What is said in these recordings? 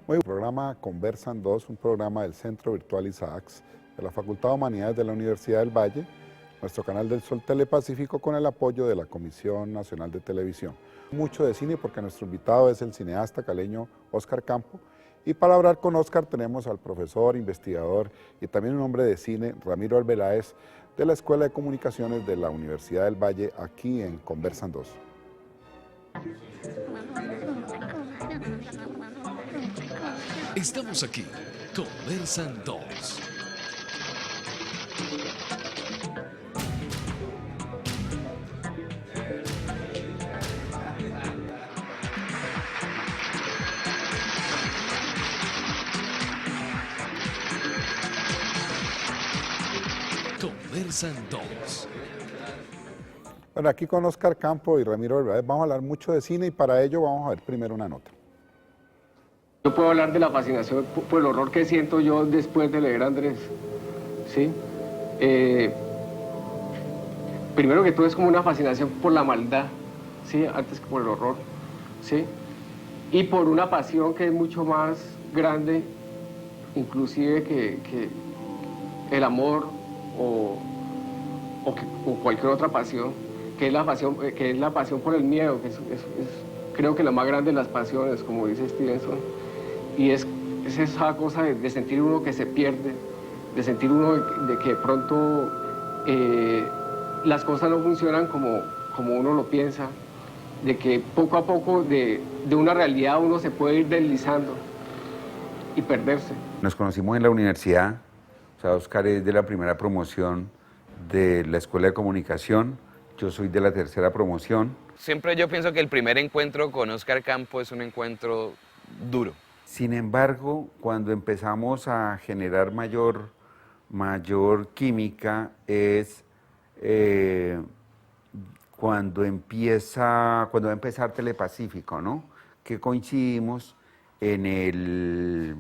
Muy programa Conversan 2, un programa del Centro Virtual Isaacs, de la Facultad de Humanidades de la Universidad del Valle, nuestro canal del Sol Telepacífico con el apoyo de la Comisión Nacional de Televisión. Mucho de cine porque nuestro invitado es el cineasta caleño Óscar Campo, y para hablar con Óscar tenemos al profesor, investigador y también un hombre de cine, Ramiro Arbeláez, de la Escuela de Comunicaciones de la Universidad del Valle, aquí en Conversan 2. Estamos aquí, Conversan 2. Conversan 2. Bueno, aquí con Óscar Campo y Ramiro Arbeláez vamos a hablar mucho de cine y para ello vamos a ver primero una nota. Yo puedo hablar de la fascinación por el horror que siento yo después de leer a Andrés, ¿sí? Primero que todo es como una fascinación por la maldad, ¿sí? Antes que por el horror, ¿sí? Y por una pasión que es mucho más grande, inclusive que el amor o cualquier otra pasión, que es la pasión por el miedo, que es creo que la más grande de las pasiones, como dice Stevenson. Y es esa cosa de sentir uno que se pierde, de sentir uno de que de pronto las cosas no funcionan como uno lo piensa, de que poco a poco de una realidad uno se puede ir deslizando y perderse. Nos conocimos en la universidad, o sea, Óscar es de la primera promoción de la Escuela de Comunicación, yo soy de la tercera promoción. Siempre yo pienso que el primer encuentro con Óscar Campo es un encuentro duro. Sin embargo, cuando empezamos a generar mayor química es cuando va a empezar Telepacífico, ¿no? Que coincidimos entre el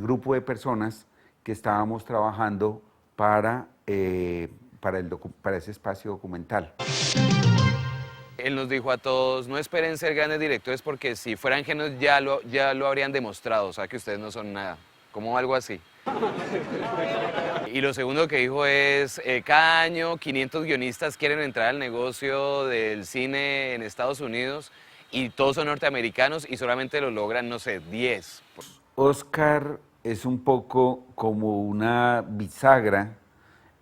grupo de personas que estábamos trabajando para ese espacio documental. Él nos dijo a todos, no esperen ser grandes directores porque si fueran genios ya lo habrían demostrado, o sea que ustedes no son nada, como algo así. Y lo segundo que dijo es, cada año 500 guionistas quieren entrar al negocio del cine en Estados Unidos y todos son norteamericanos y solamente lo logran, no sé, 10. Óscar es un poco como una bisagra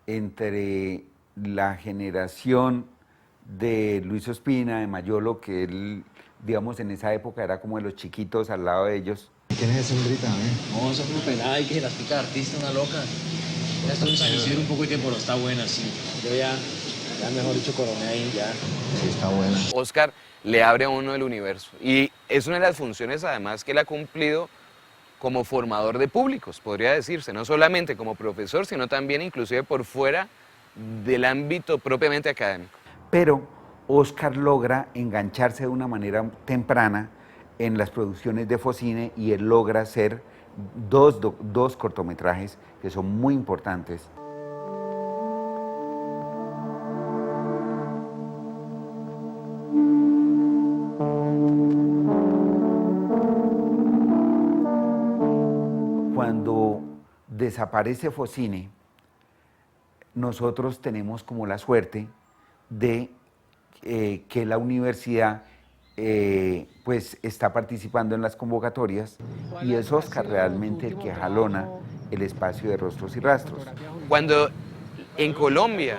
entre la generación de Luis Ospina, de Mayolo, que él, digamos, en esa época era como de los chiquitos al lado de ellos. ¿Quién es ese hombrita, No, esa es una pelada y que las pica de artista, una loca. Ya estoy en San Isidro un poco de tiempo, pero está buena, sí. Yo ya mejor dicho, coroné ahí, ya. Sí, está buena. Óscar le abre a uno el universo y es una de las funciones además que él ha cumplido como formador de públicos, podría decirse, no solamente como profesor, sino también inclusive por fuera del ámbito propiamente académico. Pero Óscar logra engancharse de una manera temprana en las producciones de Focine y él logra hacer dos cortometrajes que son muy importantes. Cuando desaparece Focine, nosotros tenemos como la suerte de que la universidad pues está participando en las convocatorias y es Óscar realmente el que jalona el espacio de Rostros y Rastros. Cuando en Colombia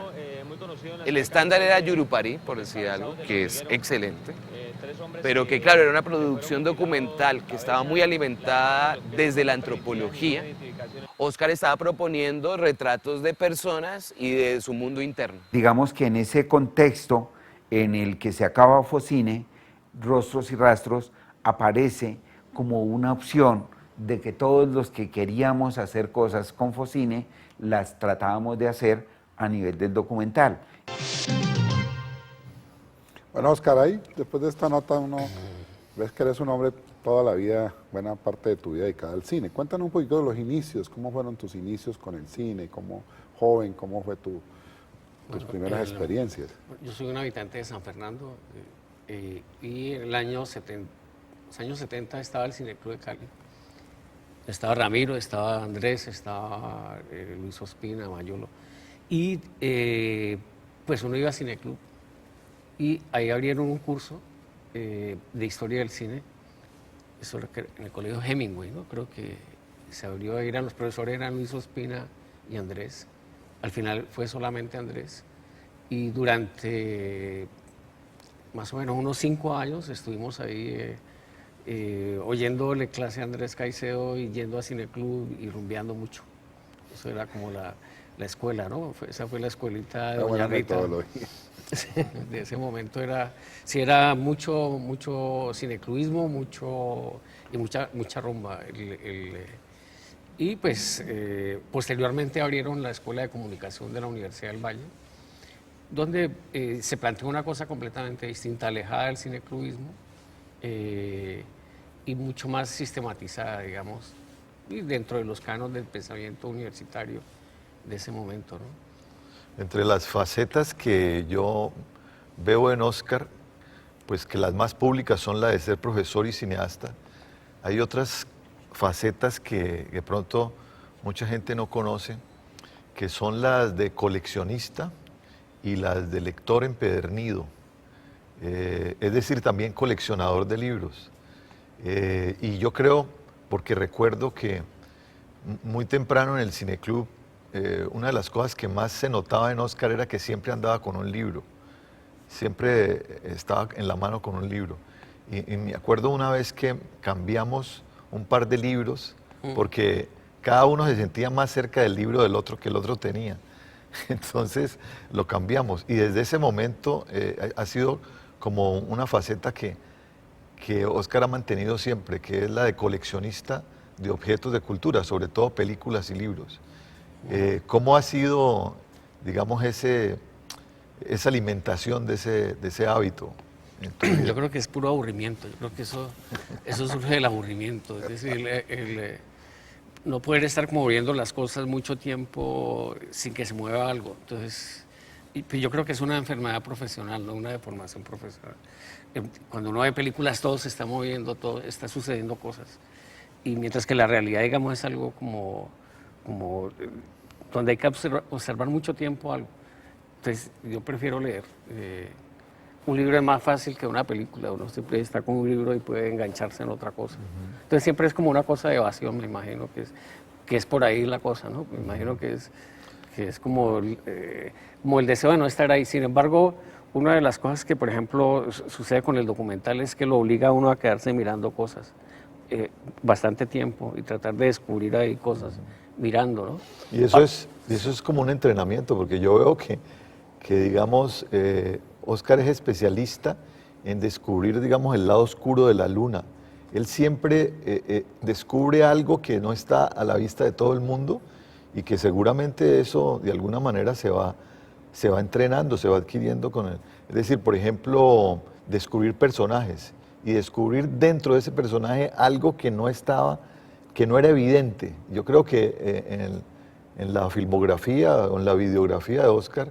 el estándar era Yurupari, por decir algo, que es excelente, pero que claro, era una producción documental que estaba muy alimentada desde la antropología. Óscar estaba proponiendo retratos de personas y de su mundo interno. Digamos que en ese contexto en el que se acaba Focine, Rostros y Rastros aparece como una opción de que todos los que queríamos hacer cosas con Focine las tratábamos de hacer a nivel del documental. Bueno, Óscar, ahí después de esta nota uno ves que eres un hombre toda la vida, buena parte de tu vida dedicada al cine. Cuéntanos un poquito de los inicios, cómo fueron tus inicios con el cine, como joven, cómo fue tus primeras experiencias. Yo soy un habitante de San Fernando y en los años 70 estaba el Cineclub de Cali Estaba Ramiro, estaba Andrés, estaba Luis Ospina, Mayolo. Y pues uno iba a Cineclub y ahí abrieron un curso de historia del cine, eso era en el colegio Hemingway, ¿no? Creo que se abrió, ahí los profesores eran Luis Ospina y Andrés. Al final fue solamente Andrés. Y durante más o menos unos 5 años estuvimos ahí oyéndole clase a Andrés Caicedo y yendo a Cineclub y rumbeando mucho. Eso era como la escuela, ¿no? Esa fue la escuelita de Doña Rita. Sí, de ese momento era mucho cineclubismo, mucha rumba. Y pues posteriormente abrieron la Escuela de Comunicación de la Universidad del Valle, donde se planteó una cosa completamente distinta, alejada del cineclubismo y mucho más sistematizada, digamos, y dentro de los cánones del pensamiento universitario de ese momento, ¿no? Entre las facetas que yo veo en Óscar, pues que las más públicas son la de ser profesor y cineasta, hay otras facetas que de pronto mucha gente no conoce, que son las de coleccionista y las de lector empedernido, es decir, también coleccionador de libros. Y yo creo, porque recuerdo que muy temprano en el Cineclub, una de las cosas que más se notaba en Óscar era que siempre andaba con un libro, siempre estaba en la mano con un libro. Y me acuerdo una vez que cambiamos un par de libros porque cada uno se sentía más cerca del libro del otro que el otro tenía. Entonces lo cambiamos y desde ese momento ha sido como una faceta que Óscar ha mantenido siempre, que es la de coleccionista de objetos de cultura, sobre todo películas y libros. ¿Cómo ha sido, digamos, esa alimentación de ese hábito? Yo creo que es puro aburrimiento, yo creo que eso surge del aburrimiento, es decir, no poder estar como viendo las cosas mucho tiempo sin que se mueva algo. Entonces, pues yo creo que es una enfermedad profesional, no una deformación profesional. Cuando uno ve películas todo se está moviendo, todo está sucediendo cosas. Y mientras que la realidad, digamos, es algo como donde hay que observar mucho tiempo algo. Entonces, yo prefiero leer. Un libro es más fácil que una película, uno siempre está con un libro y puede engancharse en otra cosa. Entonces siempre es como una cosa de evasión, me imagino que es por ahí la cosa, ¿no? Me imagino que es como el deseo de no estar ahí. Sin embargo, una de las cosas que, por ejemplo, sucede con el documental es que lo obliga a uno a quedarse mirando cosas bastante tiempo y tratar de descubrir ahí cosas mirando, ¿no? Y eso es como un entrenamiento, porque yo veo que digamos, Óscar es especialista en descubrir, digamos, el lado oscuro de la luna. Él siempre descubre algo que no está a la vista de todo el mundo y que seguramente eso de alguna manera se va entrenando, se va adquiriendo con él. Es decir, por ejemplo, descubrir personajes y descubrir dentro de ese personaje algo que no era evidente. Yo creo que en la filmografía o en la videografía de Óscar,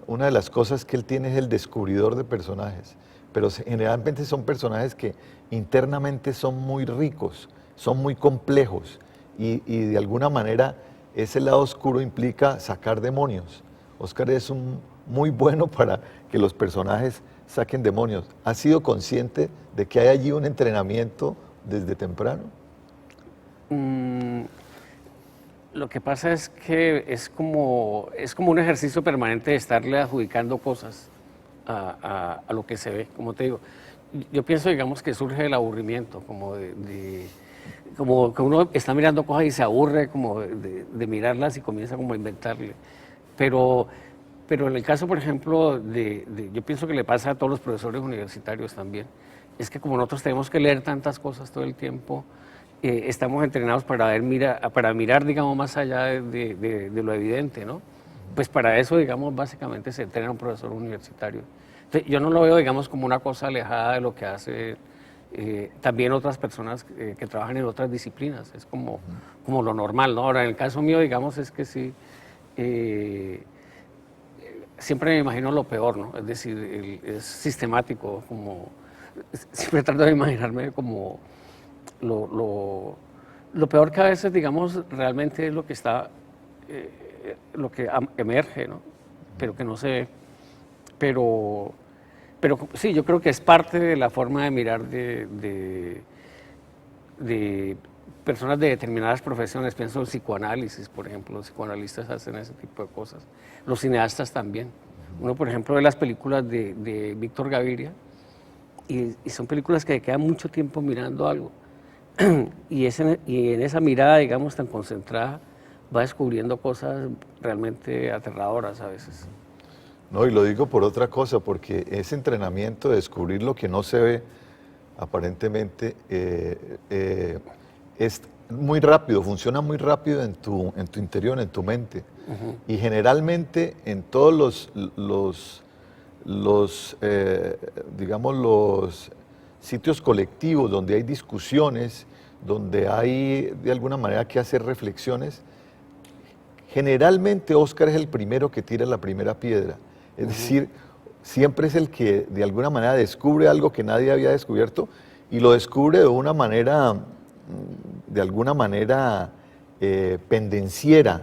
una de las cosas que él tiene es el descubridor de personajes, pero generalmente son personajes que internamente son muy ricos, son muy complejos y de alguna manera ese lado oscuro implica sacar demonios. Óscar es muy bueno para que los personajes saquen demonios. ¿Has sido consciente de que hay allí un entrenamiento desde temprano? Lo que pasa es que es como un ejercicio permanente de estarle adjudicando cosas a lo que se ve, como te digo. Yo pienso, digamos, que surge del aburrimiento, como como que uno está mirando cosas y se aburre como de mirarlas y comienza como a inventarle. Pero en el caso, por ejemplo, yo pienso que le pasa a todos los profesores universitarios también, es que como nosotros tenemos que leer tantas cosas todo el tiempo, estamos entrenados para mirar, digamos, más allá de lo evidente, ¿no? Pues para eso, digamos, básicamente se entrena un profesor universitario. Entonces, yo no lo veo, digamos, como una cosa alejada de lo que hace también otras personas que trabajan en otras disciplinas. Es como lo normal, ¿no? Ahora, en el caso mío, digamos, es que sí, siempre me imagino lo peor, ¿no? Es decir, es sistemático, como siempre trato de imaginarme como Lo peor que a veces, digamos, realmente es lo que está, lo que emerge, ¿no? Pero que no se ve. Pero sí, yo creo que es parte de la forma de mirar de personas de determinadas profesiones. Pienso en psicoanálisis, por ejemplo, los psicoanalistas hacen ese tipo de cosas. Los cineastas también. Uno, por ejemplo, ve las películas de Víctor Gaviria y son películas que quedan mucho tiempo mirando algo. Y en esa mirada, digamos, tan concentrada, va descubriendo cosas realmente aterradoras a veces. No, y lo digo por otra cosa, porque ese entrenamiento de descubrir lo que no se ve, aparentemente, es muy rápido, funciona muy rápido en tu interior, en tu mente. Y generalmente en todos digamos, los sitios colectivos donde hay discusiones, donde hay de alguna manera que hacer reflexiones, generalmente Óscar es el primero que tira la primera piedra. Es decir, siempre es el que de alguna manera descubre algo que nadie había descubierto y lo descubre de una manera, de alguna manera pendenciera,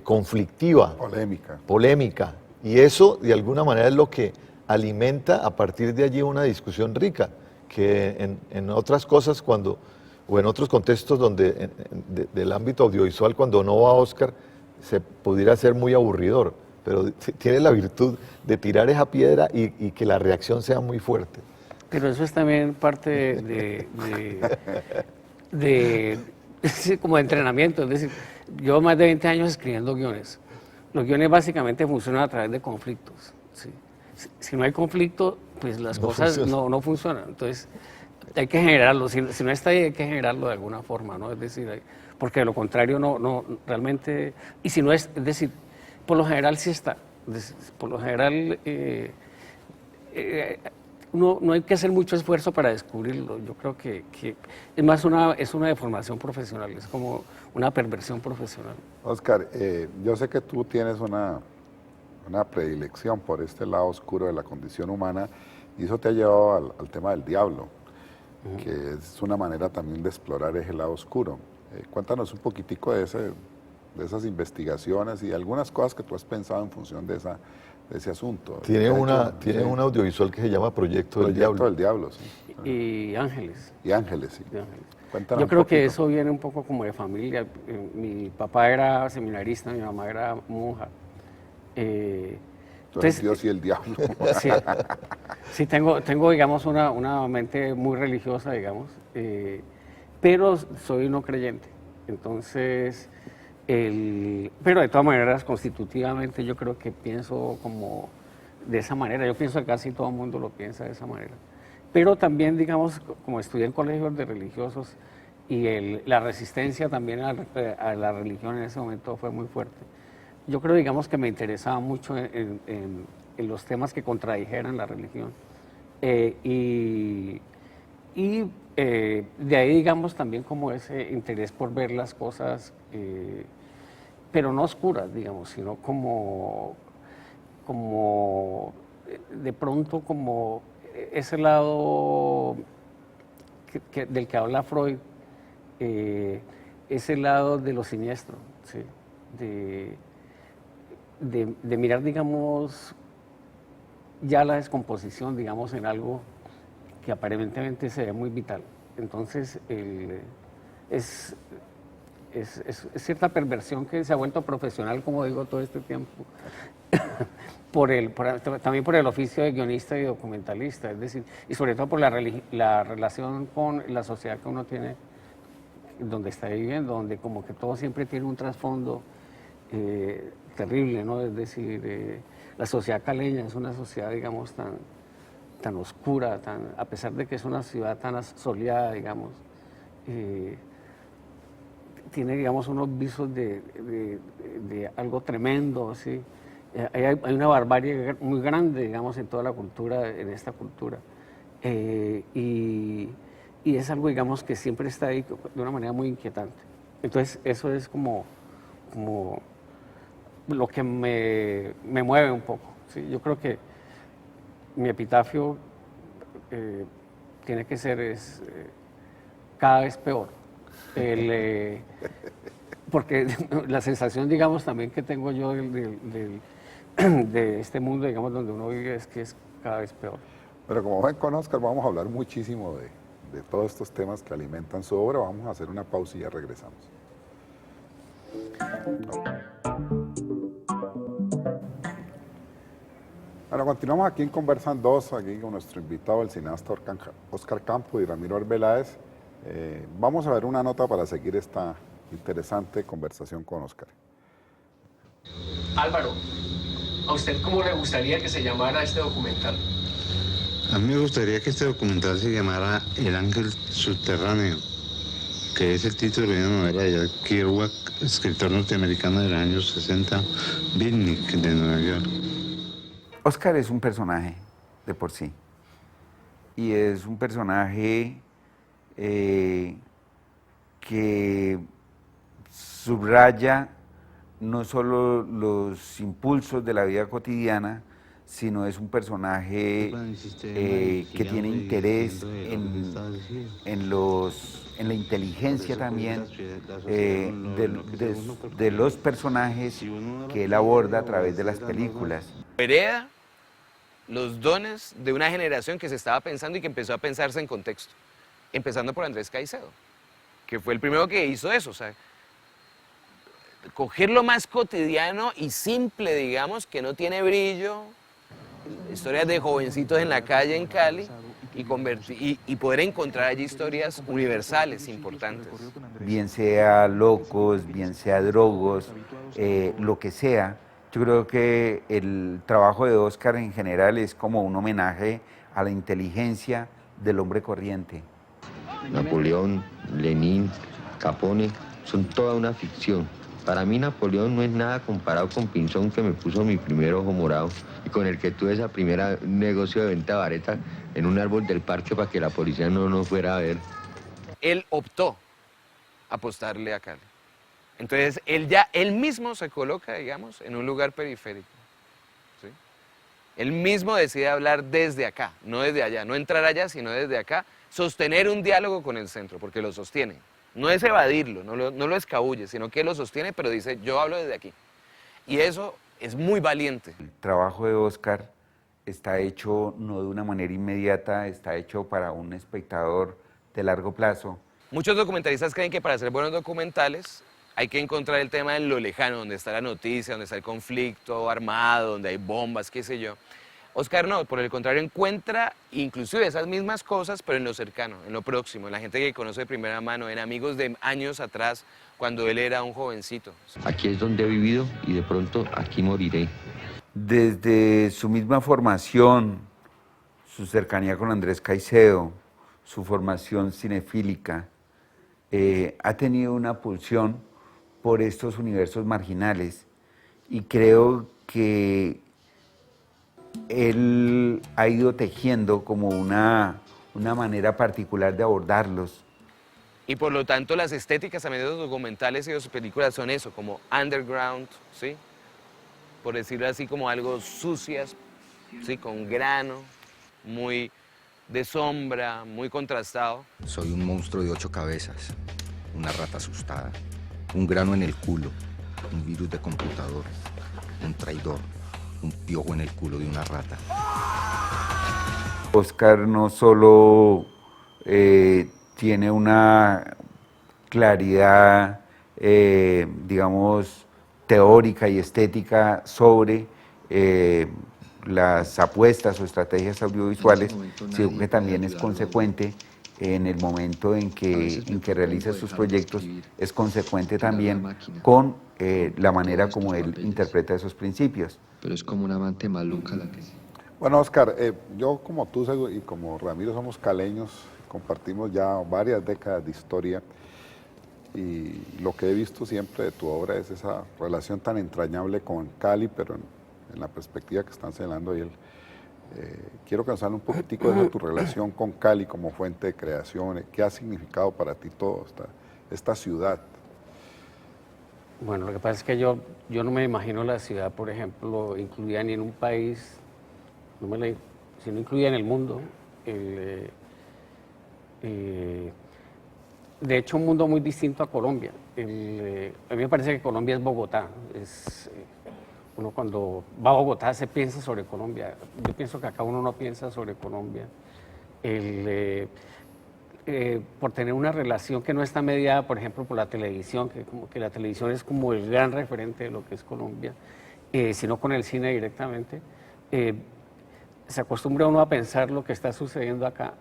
conflictiva. Polémica. Y eso de alguna manera es lo que alimenta a partir de allí una discusión rica, que en otras cosas o en otros contextos del ámbito audiovisual, cuando no va Óscar, se pudiera ser muy aburridor, pero tiene la virtud de tirar esa piedra y que la reacción sea muy fuerte. Pero eso es también parte como de entrenamiento. Es decir, llevo más de 20 años escribiendo guiones. Los guiones básicamente funcionan a través de conflictos. ¿Sí? Si no hay conflicto, pues las cosas no funcionan. Entonces, hay que generarlo. Si no está ahí, hay que generarlo de alguna forma, ¿no? Es decir, porque de lo contrario no realmente... Y si no es decir, por lo general sí está. Por lo general no hay que hacer mucho esfuerzo para descubrirlo. Yo creo que es más es una deformación profesional, es como una perversión profesional. Óscar, yo sé que tú tienes una predilección por este lado oscuro de la condición humana y eso te ha llevado al tema del diablo, que es una manera también de explorar ese lado oscuro. Cuéntanos un poquitico de esas investigaciones y algunas cosas que tú has pensado en función de ese asunto. Tiene un audiovisual que se llama Proyecto del Diablo. Del Diablo, sí. Y Ángeles. Y Ángeles, sí. Cuéntanos Yo creo un que poquito. eso viene un poco como de familia. Mi papá era seminarista, mi mamá era monja. Entonces, Dios y el diablo. Sí, tengo digamos, una mente muy religiosa, digamos, pero soy no creyente. Entonces, pero de todas maneras, constitutivamente, yo creo que pienso como de esa manera. Yo pienso que casi todo el mundo lo piensa de esa manera. Pero también, digamos, como estudié en colegios de religiosos y la resistencia también a la religión en ese momento fue muy fuerte. Yo creo, digamos, que me interesaba mucho en los temas que contradijeran la religión. De ahí, digamos, también como ese interés por ver las cosas, pero no oscuras, digamos, sino como de pronto como ese lado del que habla Freud, ese lado de lo siniestro, ¿sí? De mirar, digamos, ya la descomposición, digamos, en algo que aparentemente se ve muy vital. Entonces, es cierta perversión que se ha vuelto profesional, como digo, todo este tiempo, también por el oficio de guionista y documentalista, es decir, y sobre todo por la relación con la sociedad que uno tiene, donde está viviendo, donde como que todo siempre tiene un trasfondo terrible, ¿no? Es decir, la sociedad caleña es una sociedad, digamos, tan oscura, a pesar de que es una ciudad tan soleada, digamos, tiene, digamos, unos visos de algo tremendo, ¿sí? Hay una barbarie muy grande, digamos, en toda la cultura, en esta cultura. Y es algo, digamos, que siempre está ahí de una manera muy inquietante. Entonces, eso es como lo que me mueve un poco, ¿sí? Yo creo que mi epitafio tiene que ser cada vez peor. Porque la sensación, digamos, también que tengo yo de este mundo, digamos, donde uno vive es que es cada vez peor. Pero como ven con Oscar, vamos a hablar muchísimo de todos estos temas que alimentan su obra. Vamos a hacer una pausa y ya regresamos. Bueno, continuamos aquí en Conversan 2, aquí con nuestro invitado, el cineasta Oscar Campo y Ramiro Arbeláez. Vamos a ver una nota para seguir esta interesante conversación con Oscar. Álvaro, ¿a usted cómo le gustaría que se llamara este documental? A mí me gustaría que este documental se llamara El Ángel Subterráneo, que es el título de una novela de Jack Kerouac, escritor norteamericano de los años 60, Beatnik, de Nueva York. Oscar es un personaje de por sí, y es un personaje que subraya no solo los impulsos de la vida cotidiana, sino es un personaje que tiene interés en la inteligencia también de los personajes que él aborda a través de las películas. Hereda los dones de una generación que se estaba pensando y que empezó a pensarse en contexto, empezando por Andrés Caicedo, que fue el primero que hizo eso, o sea, coger lo más cotidiano y simple, digamos, que no tiene brillo, historias de jovencitos en la calle en Cali, y poder encontrar allí historias universales importantes. Bien sea locos, bien sea drogos, lo que sea. Yo creo que el trabajo de Oscar en general es como un homenaje a la inteligencia del hombre corriente. Napoleón, Lenin, Capone, son toda una ficción. Para mí Napoleón no es nada comparado con Pinzón, que me puso mi primer ojo morado y con el que tuve esa primera negocio de venta de vareta en un árbol del parque para que la policía no nos fuera a ver. Él optó a apostarle a Cali. Entonces, él mismo se coloca, digamos, en un lugar periférico. ¿Sí? Él mismo decide hablar desde acá, no desde allá, no entrar allá, sino desde acá, sostener un diálogo con el centro, porque lo sostiene. No es evadirlo, no lo escabulle, sino que lo sostiene, pero dice, yo hablo desde aquí. Y eso es muy valiente. El trabajo de Oscar está hecho no de una manera inmediata, está hecho para un espectador de largo plazo. Muchos documentalistas creen que para hacer buenos documentales hay que encontrar el tema en lo lejano, donde está la noticia, donde está el conflicto armado, donde hay bombas, qué sé yo. Oscar no, por el contrario, encuentra inclusive esas mismas cosas, pero en lo cercano, en lo próximo, en la gente que conoce de primera mano, en amigos de años atrás, cuando él era un jovencito. Aquí es donde he vivido y de pronto aquí moriré. Desde su misma formación, su cercanía con Andrés Caicedo, su formación cinefílica, ha tenido una pulsión por estos universos marginales y creo que él ha ido tejiendo como una manera particular de abordarlos. Y por lo tanto las estéticas también de los documentales y de sus películas son eso, como underground, ¿sí? Por decirlo así, como algo sucias, ¿sí? Con grano, muy de sombra, muy contrastado. Soy un monstruo de 8 cabezas, una rata asustada, un grano en el culo, un virus de computador, un traidor, un piojo en el culo de una rata. Oscar no solo tiene una claridad, digamos, teórica y estética sobre las apuestas o estrategias audiovisuales, sino que también es consecuente en el momento en que realiza sus proyectos, es consecuente también con la manera como él interpreta esos principios. Pero es como una amante maluca la que sí. Bueno, Oscar, yo como tú y como Ramiro somos caleños, compartimos ya varias décadas de historia y lo que he visto siempre de tu obra es esa relación tan entrañable con Cali, pero en la perspectiva que están señalando él. Quiero que nos hable un poquitico de tu relación con Cali como fuente de creación, qué ha significado para ti todo esta ciudad. Bueno, lo que pasa es que yo no me imagino la ciudad, por ejemplo, incluida ni en un país, sino incluida en el mundo. de hecho, un mundo muy distinto a Colombia. A mí me parece que Colombia es Bogotá. Uno cuando va a Bogotá se piensa sobre Colombia. Yo pienso que acá uno no piensa sobre Colombia. Por tener una relación que no está mediada, por ejemplo, por la televisión, que la televisión es como el gran referente de lo que es Colombia, sino con el cine directamente, se acostumbra uno a pensar lo que está sucediendo acá,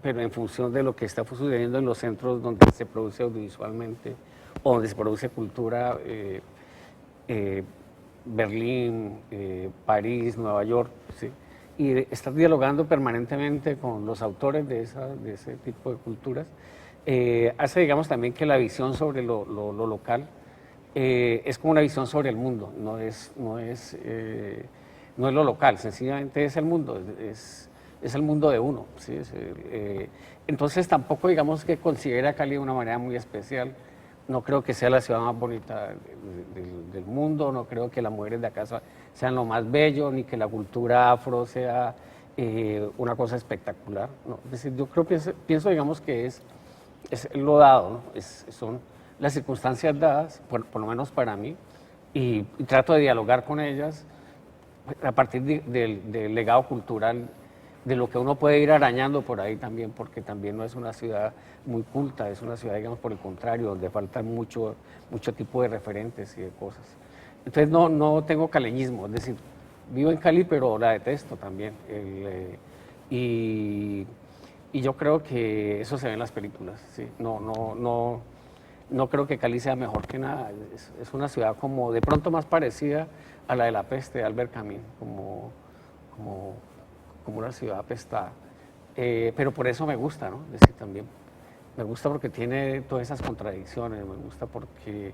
pero en función de lo que está sucediendo en los centros donde se produce audiovisualmente o donde se produce cultura, Berlín, París, Nueva York, ¿sí? Y estar dialogando permanentemente con los autores de ese tipo de culturas, hace, digamos, también que la visión sobre lo local es como una visión sobre el mundo, no es lo local, sencillamente es el mundo, es el mundo de uno, ¿sí? Entonces tampoco, digamos, que considera Cali de una manera muy especial. No creo que sea la ciudad más bonita del mundo, no creo que las mujeres de acá sean lo más bello, ni que la cultura afro sea una cosa espectacular. No, es decir, yo pienso, digamos, que es lo dado, ¿no? Son las circunstancias dadas, por lo menos para mí, y trato de dialogar con ellas a partir del legado cultural, de lo que uno puede ir arañando por ahí también, porque también no es una ciudad muy culta, es una ciudad, digamos, por el contrario, donde falta mucho tipo de referentes y de cosas. Entonces no tengo caleñismo, es decir, vivo en Cali, pero la detesto también. Y yo creo que eso se ve en las películas, ¿sí? No creo que Cali sea mejor que nada, es una ciudad como de pronto más parecida a la de La Peste de Albert Camus, como una ciudad apestada. Pero por eso me gusta, ¿no? Es decir, también me gusta porque tiene todas esas contradicciones, me gusta porque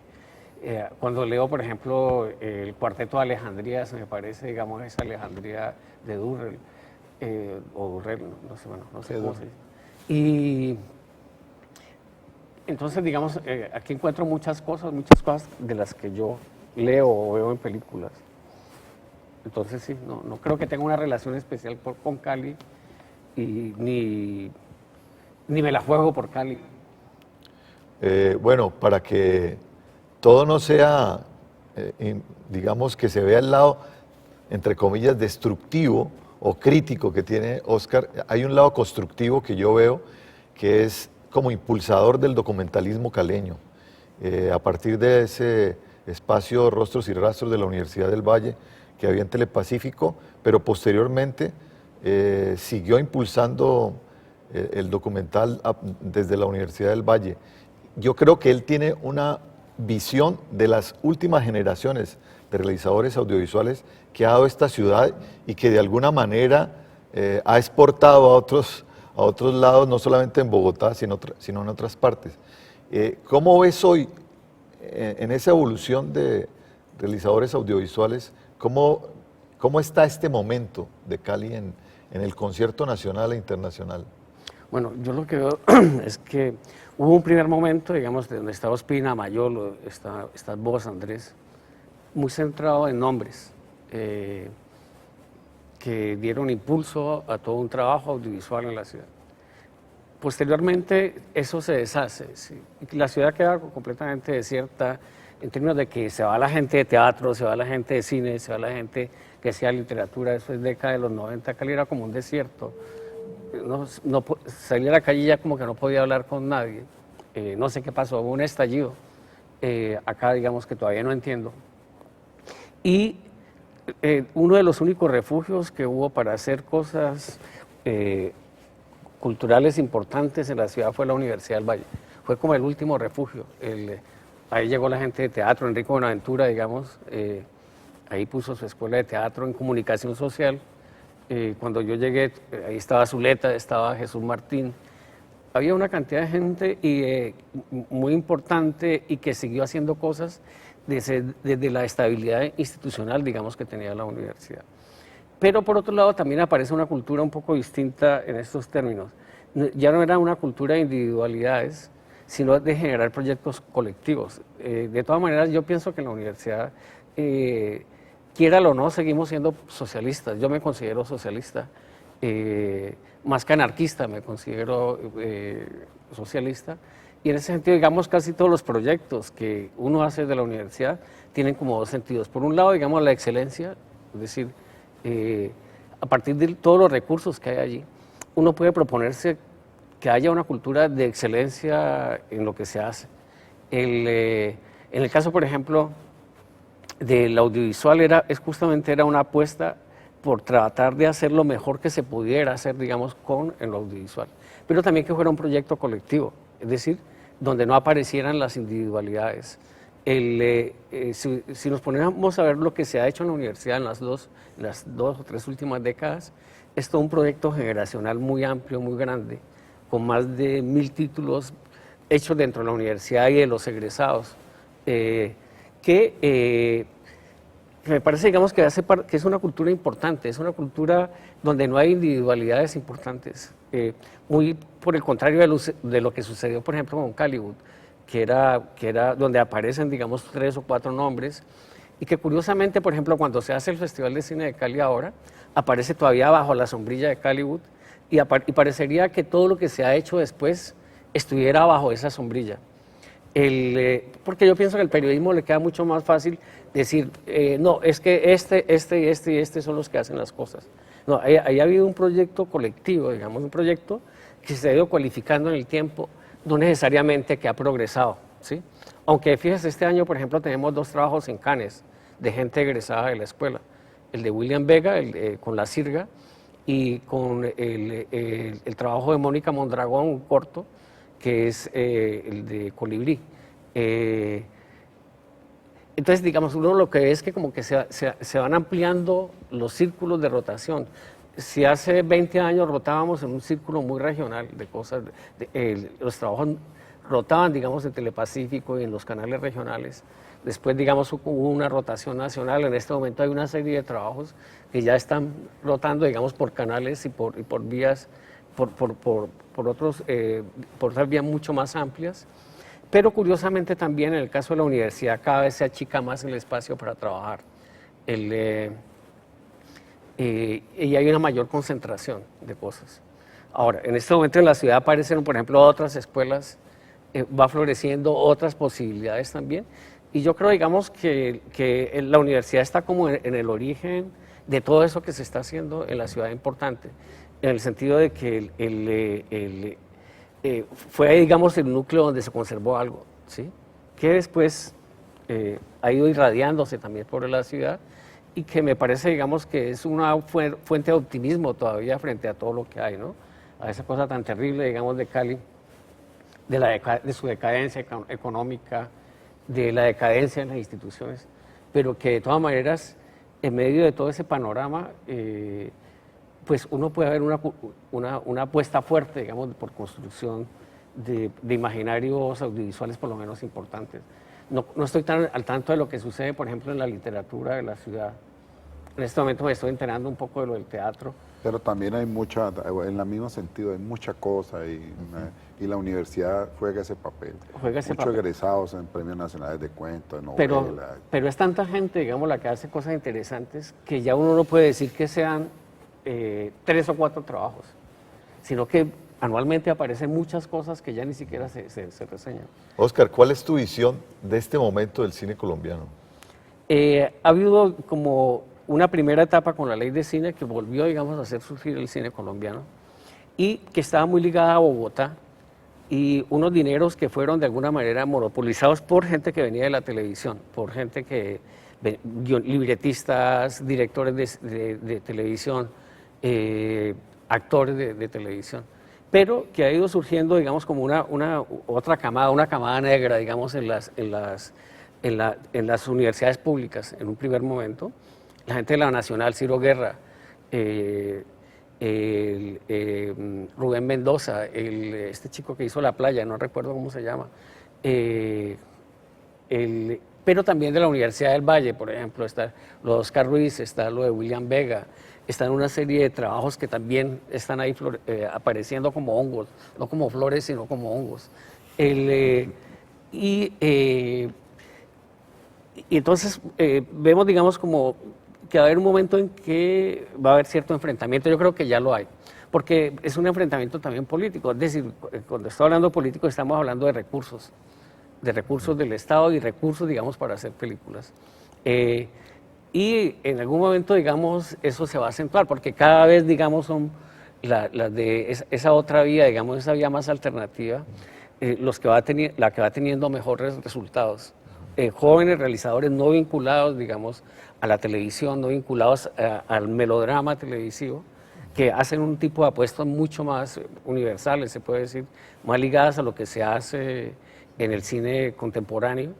cuando leo, por ejemplo, el Cuarteto de Alejandría, se me parece, digamos, esa Alejandría de Durrell, o Durrell, no sé cómo se dice. Y entonces, digamos, aquí encuentro muchas cosas de las que yo leo o veo en películas. Entonces sí, no creo que tenga una relación especial con Cali y ni me la juego por Cali. Bueno, para que todo no sea, digamos, que se vea el lado, entre comillas, destructivo o crítico que tiene Oscar, hay un lado constructivo que yo veo, que es como impulsador del documentalismo caleño. A partir de ese espacio Rostros y Rastros de la Universidad del Valle, que había en Telepacífico, pero posteriormente siguió impulsando el documental desde la Universidad del Valle. Yo creo que él tiene una visión de las últimas generaciones de realizadores audiovisuales que ha dado esta ciudad y que de alguna manera ha exportado a otros lados, no solamente en Bogotá, sino en otras partes. ¿Cómo ves hoy, en esa evolución de realizadores audiovisuales, cómo está este momento de Cali en el concierto nacional e internacional? Bueno, yo lo que veo es que hubo un primer momento, digamos, donde estaba Ospina, Mayolo, estás vos, Andrés, muy centrado en nombres, que dieron impulso a todo un trabajo audiovisual en la ciudad. Posteriormente eso se deshace, ¿sí? La ciudad queda completamente desierta en términos de que se va la gente de teatro, se va la gente de cine, se va la gente que hacía literatura. Eso es década de los 90, Cali era como un desierto. Salía a la calle ya como que no podía hablar con nadie. No sé qué pasó, hubo un estallido. Acá digamos que todavía no entiendo. Y uno de los únicos refugios que hubo para hacer cosas culturales importantes en la ciudad fue la Universidad del Valle. Fue como el último refugio. Ahí llegó la gente de teatro, Enrico Buenaventura, digamos, ahí puso su escuela de teatro en comunicación social. Cuando yo llegué, ahí estaba Zuleta, estaba Jesús Martín. Había una cantidad de gente muy importante y que siguió haciendo cosas desde la estabilidad institucional, digamos, que tenía la universidad. Pero por otro lado también aparece una cultura un poco distinta en estos términos. Ya no era una cultura de individualidades, sino de generar proyectos colectivos. De todas maneras, yo pienso que en la universidad, quiéralo o no, seguimos siendo socialistas. Yo me considero socialista, más que anarquista, me considero socialista. Y en ese sentido, digamos, casi todos los proyectos que uno hace de la universidad tienen como dos sentidos. Por un lado, digamos, la excelencia, es decir, a partir de todos los recursos que hay allí, uno puede proponerse que haya una cultura de excelencia en lo que se hace. En el caso, por ejemplo, del audiovisual, justamente era una apuesta por tratar de hacer lo mejor que se pudiera hacer, digamos, en lo audiovisual. Pero también que fuera un proyecto colectivo, es decir, donde no aparecieran las individualidades. Si nos ponemos a ver lo que se ha hecho en la universidad en las dos o tres últimas décadas, es todo un proyecto generacional muy amplio, muy grande, con más de 1000 títulos hechos dentro de la universidad y de los egresados, que me parece, digamos, que es una cultura importante, es una cultura donde no hay individualidades importantes, muy por el contrario de lo que sucedió, por ejemplo, con Caliwood, que era donde aparecen, digamos, 3 o 4 nombres, y que curiosamente, por ejemplo, cuando se hace el Festival de Cine de Cali ahora, aparece todavía bajo la sombrilla de Caliwood, y parecería que todo lo que se ha hecho después estuviera bajo esa sombrilla. Porque yo pienso que al periodismo le queda mucho más fácil decir, no, es que este son los que hacen las cosas. No, ahí ha habido un proyecto colectivo, digamos, un proyecto que se ha ido cualificando en el tiempo, no necesariamente que ha progresado, ¿sí? Aunque fíjese, este año, por ejemplo, tenemos 2 trabajos en Cannes de gente egresada de la escuela. El de William Vega, con La Sirga, y con el trabajo de Mónica Mondragón, un corto, que es el de Colibrí. Entonces, digamos, uno lo que ve es que como que se van ampliando los círculos de rotación. Si hace 20 años rotábamos en un círculo muy regional de cosas, los trabajos rotaban, digamos, en Telepacífico y en los canales regionales. Después, digamos, hubo una rotación nacional. En este momento hay una serie de trabajos que ya están rotando, digamos, por canales y por vías, por otras vías mucho más amplias. Pero curiosamente también en el caso de la universidad cada vez se achica más el espacio para trabajar. Y hay una mayor concentración de cosas. Ahora, en este momento en la ciudad aparecen, por ejemplo, otras escuelas, va floreciendo otras posibilidades también. Y yo creo, digamos, que la universidad está como en el origen de todo eso que se está haciendo en la ciudad importante, en el sentido de que fue, digamos, el núcleo donde se conservó algo, ¿sí? Que después ha ido irradiándose también por la ciudad y que me parece, digamos, que es una fuente de optimismo todavía frente a todo lo que hay, ¿no? A esa cosa tan terrible, digamos, de Cali, de su decadencia económica, de la decadencia en las instituciones, pero que de todas maneras, en medio de todo ese panorama, pues uno puede ver una apuesta fuerte, digamos, por construcción de imaginarios audiovisuales por lo menos importantes. No estoy tan al tanto de lo que sucede, por ejemplo, en la literatura de la ciudad. En este momento me estoy enterando un poco de lo del teatro. Pero también hay mucha, en el mismo sentido, hay mucha cosa y la universidad juega ese papel. Muchos egresados en premios nacionales de cuentos, de novelas. Pero es tanta gente, digamos, la que hace cosas interesantes que ya uno no puede decir que sean 3 o 4 trabajos, sino que anualmente aparecen muchas cosas que ya ni siquiera se reseñan. Óscar, ¿cuál es tu visión de este momento del cine colombiano? Ha habido como una primera etapa con la ley de cine que volvió, digamos, a hacer surgir el cine colombiano y que estaba muy ligada a Bogotá y unos dineros que fueron de alguna manera monopolizados por gente que venía de la televisión, por gente que, libretistas, directores de televisión, actores de televisión, pero que ha ido surgiendo, digamos, como otra camada, una camada negra, digamos, en las universidades públicas en un primer momento. La gente de la Nacional, Ciro Guerra, Rubén Mendoza, este chico que hizo La Playa, no recuerdo cómo se llama, pero también de la Universidad del Valle, por ejemplo, está lo de Oscar Ruiz, está lo de William Vega, están una serie de trabajos que también están ahí apareciendo como hongos, no como flores, sino como hongos. Y entonces vemos, digamos, como que va a haber un momento en que va a haber cierto enfrentamiento, yo creo que ya lo hay, porque es un enfrentamiento también político, es decir, cuando estoy hablando político estamos hablando de recursos del Estado y recursos, digamos, para hacer películas. Y en algún momento, digamos, eso se va a acentuar, porque cada vez, digamos, son las de esa otra vía, digamos, esa vía más alternativa, la que va teniendo mejores resultados. Jóvenes realizadores no vinculados, digamos, a la televisión, no vinculados al melodrama televisivo, que hacen un tipo de apuestas mucho más universales, se puede decir, más ligadas a lo que se hace en el cine contemporáneo,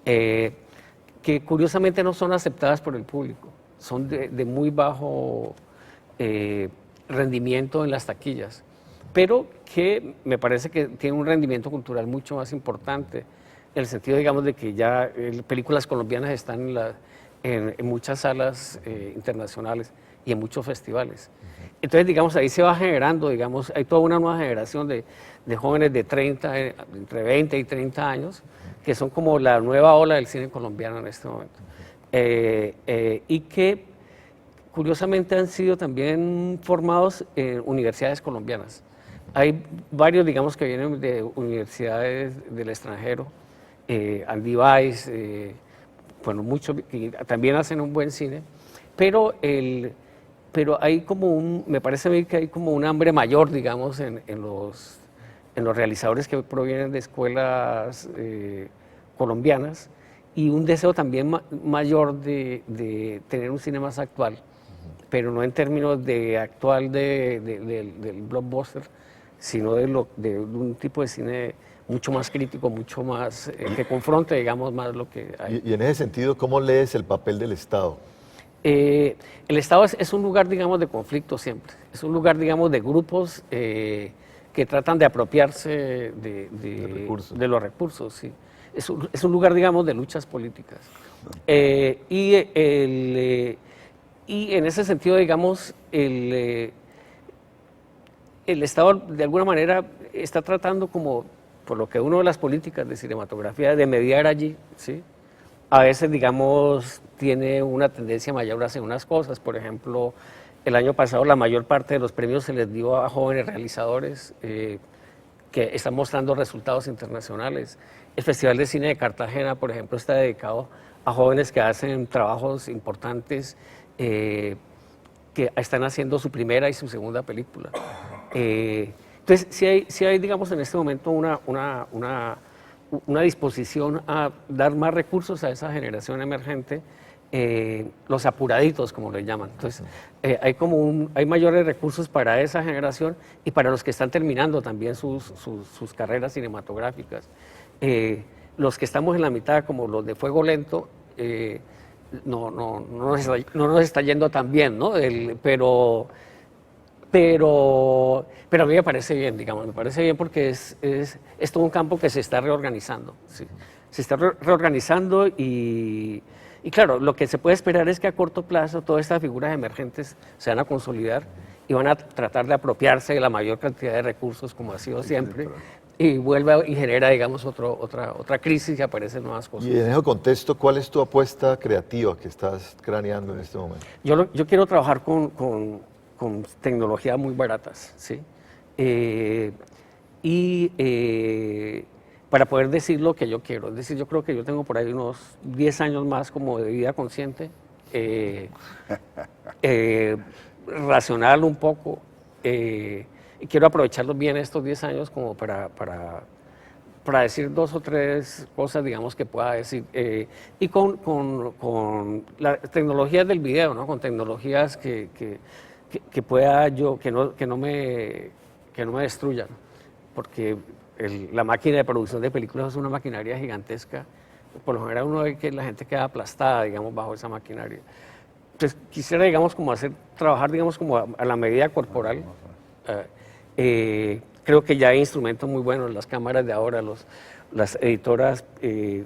que curiosamente no son aceptadas por el público, son de muy bajo rendimiento en las taquillas, pero que me parece que tienen un rendimiento cultural mucho más importante, en el sentido, digamos, de que ya películas colombianas están en muchas salas internacionales y en muchos festivales. Entonces, digamos, ahí se va generando, digamos, hay toda una nueva generación de jóvenes de entre 20 y 30 años, que son como la nueva ola del cine colombiano en este momento. Y que, curiosamente, han sido también formados en universidades colombianas. Hay varios, digamos, que vienen de universidades del extranjero, Andy Weiss, bueno, muchos que también hacen un buen cine, pero hay como me parece a mí que hay como un hambre mayor, digamos, en los realizadores que provienen de escuelas colombianas, y un deseo también mayor de tener un cine más actual, pero no en términos de actual del blockbuster, sino de un tipo de cine mucho más crítico, mucho más, que confronte, digamos, más lo que hay. Y en ese sentido, ¿cómo lees el papel del Estado? El Estado es un lugar, digamos, de conflicto siempre, es un lugar, digamos, de grupos que tratan de apropiarse de los recursos, sí. Es un lugar, digamos, de luchas políticas. Y en ese sentido, digamos, el Estado de alguna manera está tratando como, por lo que uno de las políticas de cinematografía, de mediar allí, ¿sí? A veces, digamos, tiene una tendencia mayor hacia unas cosas. Por ejemplo, el año pasado la mayor parte de los premios se les dio a jóvenes realizadores que están mostrando resultados internacionales. El Festival de Cine de Cartagena, por ejemplo, está dedicado a jóvenes que hacen trabajos importantes, que están haciendo su primera y su segunda película. Entonces, sí hay, digamos, en este momento una disposición a dar más recursos a esa generación emergente, los apuraditos, como le llaman. Entonces, hay mayores recursos para esa generación y para los que están terminando también sus carreras cinematográficas. Los que estamos en la mitad, como los de Fuego Lento, no nos está yendo tan bien, ¿no? Pero a mí me parece bien, digamos, me parece bien porque es todo un campo que se está reorganizando, ¿sí? Se está reorganizando y claro, lo que se puede esperar es que a corto plazo todas estas figuras emergentes se van a consolidar y van a tratar de apropiarse de la mayor cantidad de recursos, como ha sido siempre, y vuelve y genera, digamos, otra crisis y aparecen nuevas cosas. Y en ese contexto, ¿cuál es tu apuesta creativa que estás craneando en este momento? Yo quiero trabajar con tecnologías muy baratas, ¿sí? Para poder decir lo que yo quiero. Es decir, yo creo que yo tengo por ahí unos 10 años más como de vida consciente, racional un poco, y quiero aprovecharlos bien estos 10 años como para decir 2 o 3 cosas, digamos, que pueda decir. Y con las tecnologías del video, ¿no? Con tecnologías que pueda yo, que no me destruyan, porque la máquina de producción de películas es una maquinaria gigantesca. Por lo general uno ve que la gente queda aplastada, digamos, bajo esa maquinaria. Entonces quisiera, digamos, como trabajar, digamos, como a la medida corporal. Creo que ya hay instrumentos muy buenos, las cámaras de ahora, las editoras,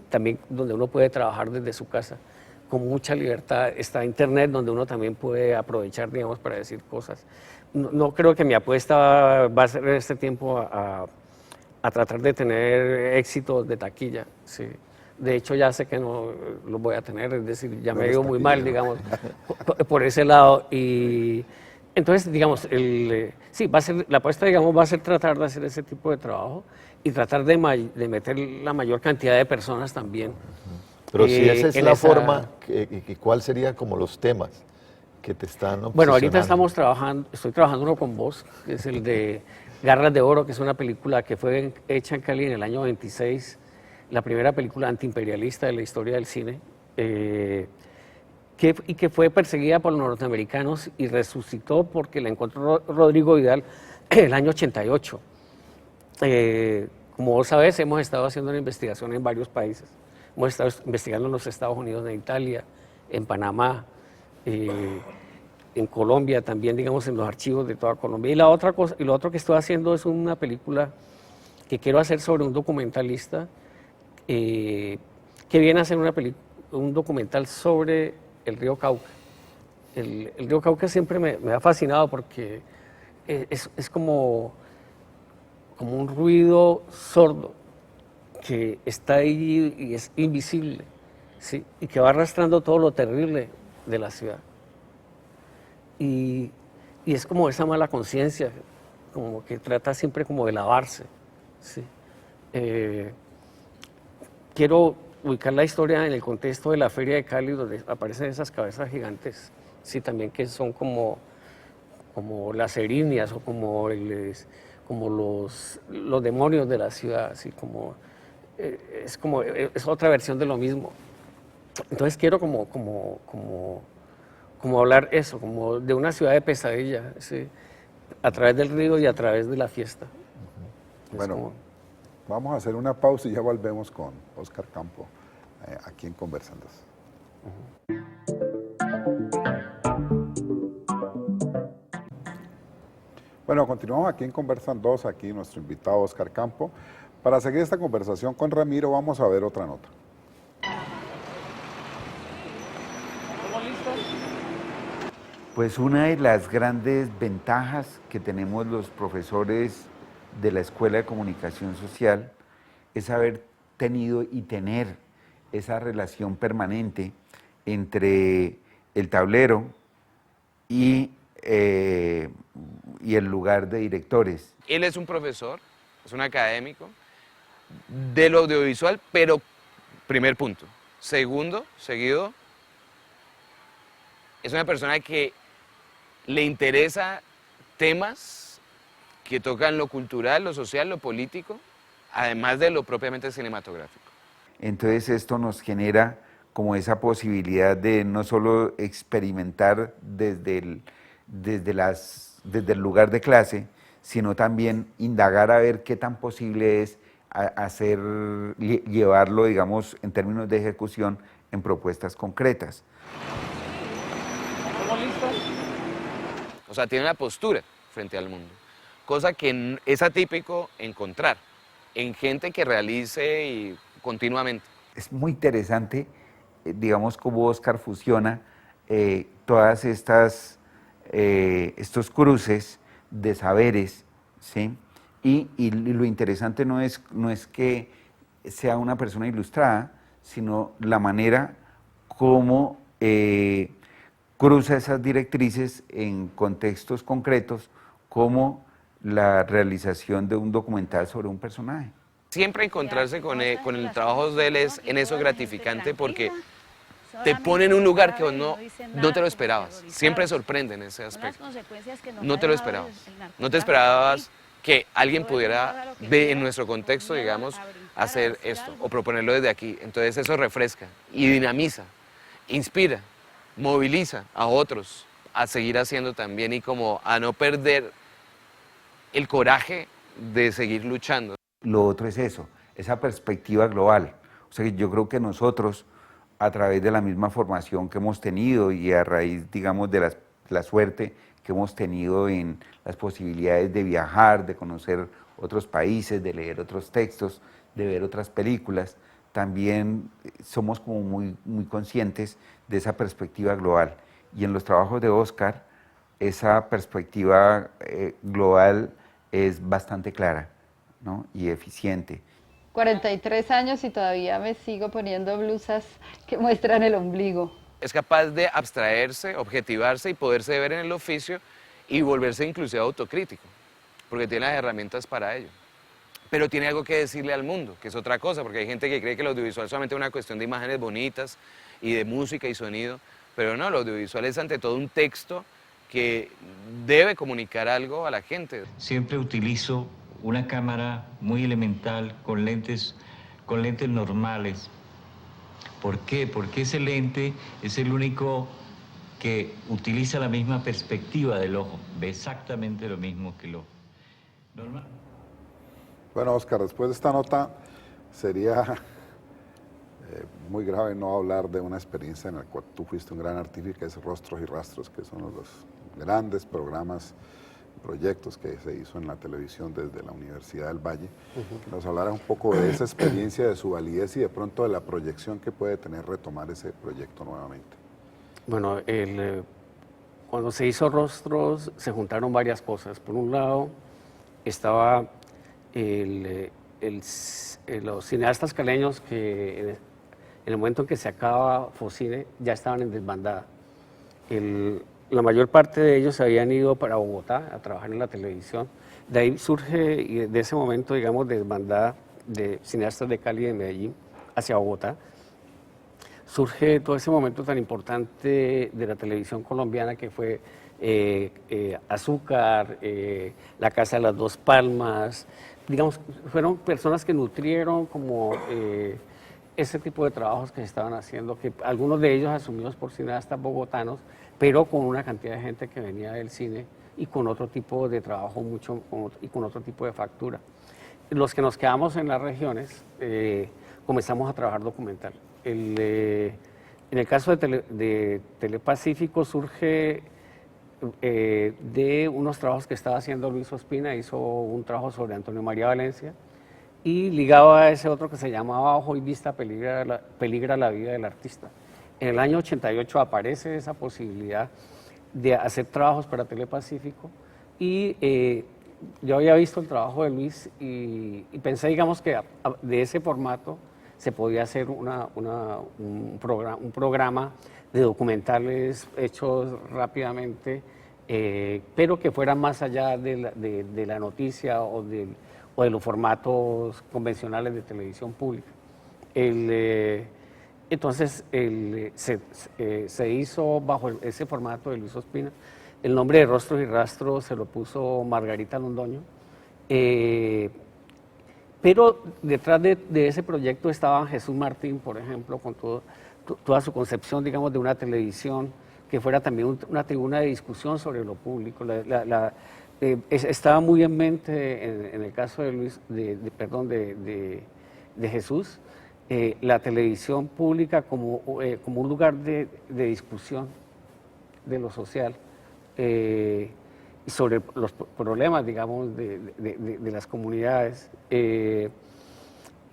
también donde uno puede trabajar desde su casa con mucha libertad. Está Internet, donde uno también puede aprovechar, digamos, para decir cosas. No creo que mi apuesta va a ser en este tiempo a tratar de tener éxitos de taquilla, sí. De hecho, ya sé que no los voy a tener, es decir, ya me ha Pero ido está muy aquí, mal, ¿no? digamos, por ese lado. Y entonces, digamos, sí, la apuesta, digamos, va a ser tratar de hacer ese tipo de trabajo y tratar de meter la mayor cantidad de personas también. Pero si esa es en la forma, ¿cuál serían como los temas que te están obsesionando? Bueno, ahorita estoy trabajando uno con vos, que es el de Garras de Oro, que es una película que fue hecha en Cali en el año 26, la primera película antiimperialista de la historia del cine, y que fue perseguida por los norteamericanos y resucitó porque la encontró Rodrigo Vidal en el año 88. Como vos sabés, hemos estado haciendo una investigación en varios países. Hemos estado investigando en los Estados Unidos, en Italia, en Panamá, en Colombia también, digamos, en los archivos de toda Colombia. Y la otra cosa, y lo otro que estoy haciendo es una película que quiero hacer sobre un documentalista que viene a hacer un documental sobre el río Cauca. El río Cauca siempre me ha fascinado porque es como un ruido sordo que está ahí y es invisible, ¿sí? Y que va arrastrando todo lo terrible de la ciudad. Y es como esa mala conciencia, como que trata siempre como de lavarse, ¿sí? Quiero ubicar la historia en el contexto de la Feria de Cali, donde aparecen esas cabezas gigantes, sí, también que son como las erinias o como los demonios de la ciudad, así como es otra versión de lo mismo. Entonces quiero como hablar eso, como de una ciudad de pesadilla, ¿sí? A través del río y a través de la fiesta. Bueno, vamos a hacer una pausa y ya volvemos con Óscar Campo, aquí en Conversando. Bueno, continuamos aquí en Conversando, aquí nuestro invitado Óscar Campo. Para seguir esta conversación con Ramiro, vamos a ver otra nota. Pues una de las grandes ventajas que tenemos los profesores de la Escuela de Comunicación Social es haber tenido y tener esa relación permanente entre el tablero y el lugar de directores. Él es un profesor, es un académico del audiovisual, pero primer punto. Segundo, es una persona que le interesa temas que tocan lo cultural, lo social, lo político, además de lo propiamente cinematográfico. Entonces esto nos genera como esa posibilidad de no solo experimentar desde el lugar de clase, sino también indagar a ver qué tan posible es llevarlo, digamos, en términos de ejecución en propuestas concretas. O sea, tiene una postura frente al mundo, cosa que es atípico encontrar en gente que realice continuamente. Es muy interesante, digamos, cómo Óscar fusiona todas estos cruces de saberes, ¿sí? Y lo interesante no es que sea una persona ilustrada, sino la manera como cruza esas directrices en contextos concretos, como la realización de un documental sobre un personaje. Siempre encontrarse con el trabajo de él es en eso gratificante porque te pone en un lugar que no te lo esperabas. Siempre sorprende en ese aspecto. No te lo esperabas. No te esperabas que alguien pudiera, en nuestro contexto, digamos, hacer esto o proponerlo desde aquí. Entonces eso refresca y dinamiza, inspira, moviliza a otros a seguir haciendo también y como a no perder el coraje de seguir luchando. Lo otro es eso, esa perspectiva global. O sea, yo creo que nosotros, a través de la misma formación que hemos tenido y a raíz, digamos, de la suerte que hemos tenido en las posibilidades de viajar, de conocer otros países, de leer otros textos, de ver otras películas, también somos como muy conscientes de esa perspectiva global. Y en los trabajos de Óscar, esa perspectiva global es bastante clara, ¿no? Y eficiente. 43 años y todavía me sigo poniendo blusas que muestran el ombligo. Es capaz de abstraerse, objetivarse y poderse ver en el oficio y volverse inclusive autocrítico, porque tiene las herramientas para ello. Pero tiene algo que decirle al mundo, que es otra cosa, porque hay gente que cree que el audiovisual solamente es una cuestión de imágenes bonitas y de música y sonido, pero no, el audiovisual es ante todo un texto que debe comunicar algo a la gente. Siempre utilizo una cámara muy elemental con lentes normales. ¿Por qué? Porque ese lente es el único que utiliza la misma perspectiva del ojo, ve exactamente lo mismo que el ojo. Normal. Bueno, Oscar, después de esta nota sería muy grave no hablar de una experiencia en la cual tú fuiste un gran artífice, que es Rostros y Rastros, que son los grandes programas, proyectos que se hizo en la televisión desde la Universidad del Valle. Que nos hablara un poco de esa experiencia, de su validez y de pronto de la proyección que puede tener retomar ese proyecto nuevamente. Bueno, cuando se hizo Rostros se juntaron varias cosas. Por un lado estaba los cineastas caleños que en el momento en que se acaba Focine ya estaban en desbandada. La mayor parte de ellos se habían ido para Bogotá a trabajar en la televisión. De ahí surge, y de ese momento, digamos, desbandada de cineastas de Cali y de Medellín hacia Bogotá. Surge todo ese momento tan importante de la televisión colombiana que fue Azúcar, La Casa de las Dos Palmas. Digamos, fueron personas que nutrieron como ese tipo de trabajos que se estaban haciendo, que algunos de ellos asumidos por cineastas bogotanos, pero con una cantidad de gente que venía del cine y con otro tipo de trabajo y con otro tipo de factura. Los que nos quedamos en las regiones comenzamos a trabajar documental. En el caso de Telepacífico surge de unos trabajos que estaba haciendo Luis Ospina, hizo un trabajo sobre Antonio María Valencia y ligado a ese otro que se llamaba Ojo y Vista peligra la vida del artista. En el año 88 aparece esa posibilidad de hacer trabajos para Telepacífico y yo había visto el trabajo de Luis y pensé, digamos, que de ese formato se podía hacer un programa de documentales hechos rápidamente, pero que fueran más allá de la noticia o de los formatos convencionales de televisión pública. Entonces se hizo bajo ese formato de Luis Ospina. El nombre de Rostros y Rastros se lo puso Margarita Londoño. Pero detrás de ese proyecto estaba Jesús Martín, por ejemplo, con toda su concepción, digamos, de una televisión que fuera también una tribuna de discusión sobre lo público. Estaba muy en mente, en el caso de Jesús, la televisión pública como un lugar de discusión de lo social y sobre los problemas, digamos, de las comunidades.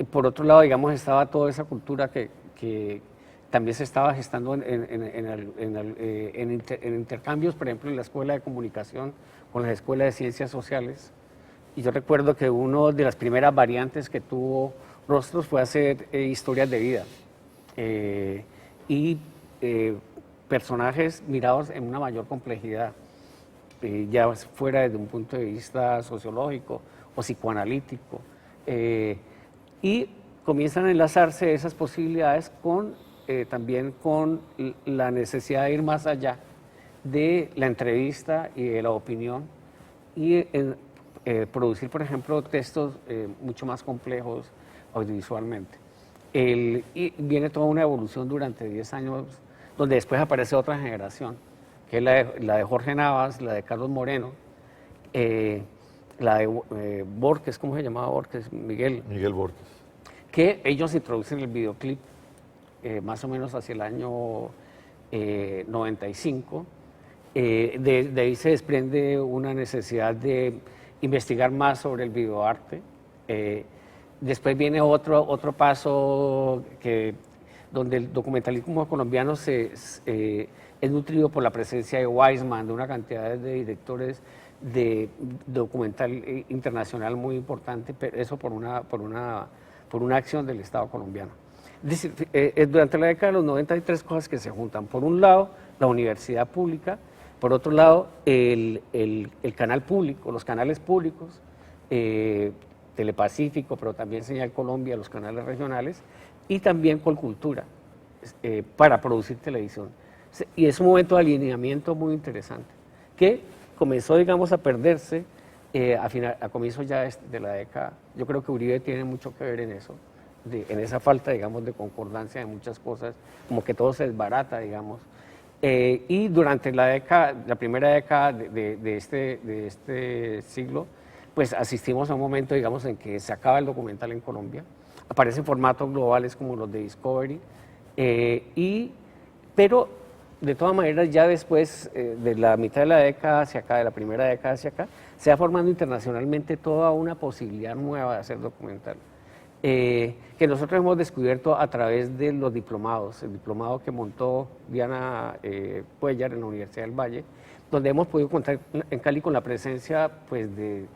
Por otro lado, digamos, estaba toda esa cultura que también se estaba gestando en intercambios, por ejemplo, en la Escuela de Comunicación con la Escuela de Ciencias Sociales. Y yo recuerdo que una de las primeras variantes que tuvo Rostros fue hacer historias de vida y personajes mirados en una mayor complejidad, ya fuera desde un punto de vista sociológico o psicoanalítico. Y comienzan a enlazarse esas posibilidades también con la necesidad de ir más allá de la entrevista y de la opinión y producir, por ejemplo, textos mucho más complejos audiovisualmente. Y viene toda una evolución durante 10 años, donde después aparece otra generación, que es la de Jorge Navas, la de Carlos Moreno, la de Borges, ¿cómo se llamaba Borges? Miguel Borges. Que ellos introducen el videoclip más o menos hacia el año 95. De ahí se desprende una necesidad de investigar más sobre el videoarte. Después viene otro paso donde el documentalismo colombiano es nutrido por la presencia de Weisman, de una cantidad de directores de documental internacional muy importante, pero eso por por una acción del Estado colombiano. Es decir, durante la década de los 90 hay tres cosas que se juntan. Por un lado, la universidad pública, por otro lado, el canal público, los canales públicos, Telepacífico, pero también Señal Colombia, los canales regionales, y también Colcultura, para producir televisión. Y es un momento de alineamiento muy interesante, que comenzó, digamos, a perderse a comienzos ya de la década. Yo creo que Uribe tiene mucho que ver en eso, en esa falta, digamos, de concordancia de muchas cosas, como que todo se desbarata, digamos. Y durante la primera década de este siglo, pues asistimos a un momento, digamos, en que se acaba el documental en Colombia, aparecen formatos globales como los de Discovery, pero de todas maneras ya después de la mitad de la década hacia acá, de la primera década hacia acá, se va formando internacionalmente toda una posibilidad nueva de hacer documental, que nosotros hemos descubierto a través de los diplomados, el diplomado que montó Diana Cuellar en la Universidad del Valle, donde hemos podido contar en Cali con la presencia pues, de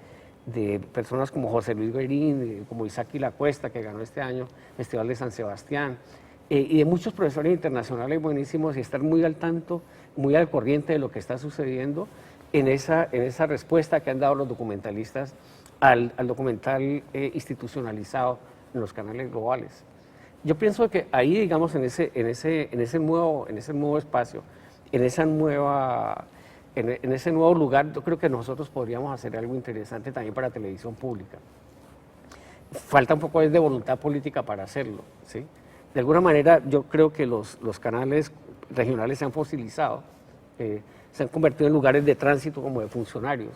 personas como José Luis Guerín, como Isaki La Cuesta, que ganó este año el Festival de San Sebastián, y de muchos profesores internacionales buenísimos, y estar muy al tanto, muy al corriente de lo que está sucediendo en esa respuesta que han dado los documentalistas al documental institucionalizado en los canales globales. Yo pienso que ahí, digamos, en ese nuevo espacio, en ese nuevo lugar, yo creo que nosotros podríamos hacer algo interesante también para televisión pública. Falta un poco de voluntad política para hacerlo, ¿sí? De alguna manera, yo creo que los canales regionales se han fosilizado, se han convertido en lugares de tránsito como de funcionarios,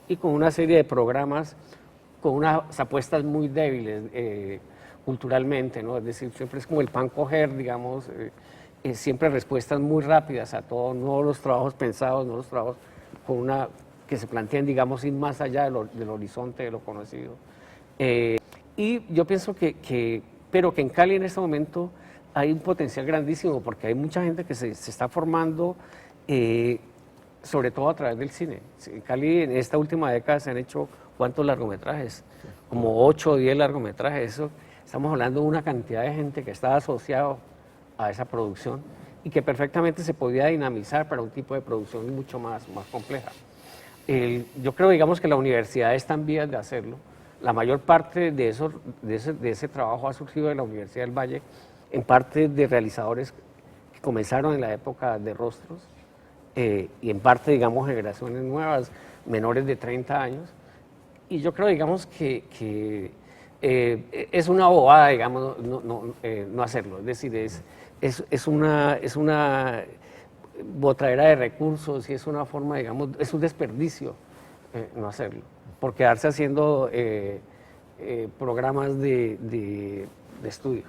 y con una serie de programas, con unas apuestas muy débiles culturalmente, ¿no? Es decir, siempre es como el pan coger, digamos, siempre respuestas muy rápidas a todo, no los trabajos pensados, no los trabajos que se plantean, digamos, ir más allá del horizonte de lo conocido. Y yo pienso pero que en Cali en este momento hay un potencial grandísimo, porque hay mucha gente que se está formando, sobre todo a través del cine. En Cali en esta última década se han hecho, ¿cuántos largometrajes? Como 8 o 10 largometrajes. Eso, estamos hablando de una cantidad de gente que está asociado a esa producción y que perfectamente se podía dinamizar para un tipo de producción mucho más compleja. Yo creo, digamos, que la universidad está en vías de hacerlo. La mayor parte de ese trabajo ha surgido de la Universidad del Valle, en parte de realizadores que comenzaron en la época de Rostros, y en parte, digamos, generaciones nuevas, menores de 30 años. Y yo creo, digamos, que es una bobada, digamos, no hacerlo. Es decir, es una botadera de recursos y es una forma, digamos, es un desperdicio no hacerlo, por quedarse haciendo programas de estudio.